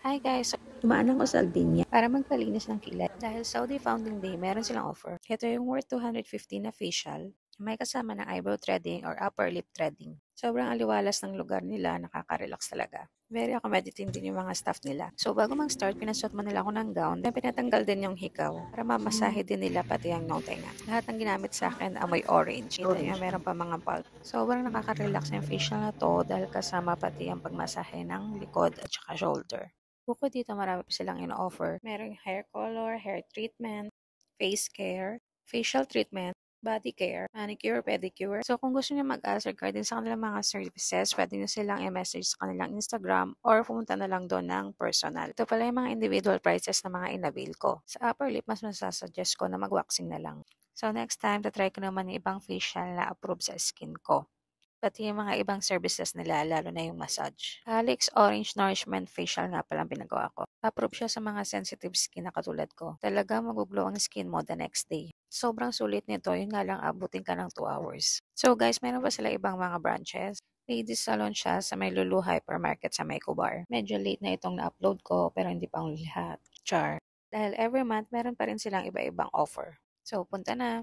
Hi guys! So, dumaan ako sa Albinia para magpalinis ng kilay. Dahil Saudi Founding Day, meron silang offer. Ito yung worth 250 na facial. May kasama ng eyebrow threading or upper lip threading. Sobrang aliwalas ng lugar nila, nakaka-relax talaga. Very accommodating din yung mga staff nila. So bago mag-start, pinasuot mo nila ako ng gown. Then pinatanggal din yung hikaw para mamasahe din nila pati ang nong tenga. Lahat ng ginamit sa akin amoy orange. Kita nyo, meron pa mga pulp. Sobrang nakaka-relax yung facial na to dahil kasama pati ang pagmasahe ng likod at saka shoulder. Bukod dito, marami pa silang ino-offer. Merong hair color, hair treatment, face care, facial treatment, body care, manicure, pedicure. So, kung gusto niyo mag-ask regarding sa kanilang mga services, pwede niyo silang i-message sa kanilang Instagram or pumunta na lang doon ng personal. Ito pala yung mga individual prices na mga inabil ko. Sa upper lip, mas masasuggest ko na mag-waxing na lang. So, next time, tatry ko naman yung ibang facial na approved sa skin ko. Pati yung mga ibang services nila, lalo na yung massage. Calix Orange Nourishment Facial nga palang pinagawa ko. Approve siya sa mga sensitive skin na katulad ko. Talaga maguglow ang skin mo the next day. Sobrang sulit nito, yun nga lang abutin ka ng 2 hours. So guys, meron pa sila ibang mga branches. Ladies salon siya sa may Lulu Hypermarket sa Mayco Bar. Medyo late na itong na-upload ko pero hindi pa ang lahat. Char. Dahil every month, meron pa rin silang iba-ibang offer. So punta na!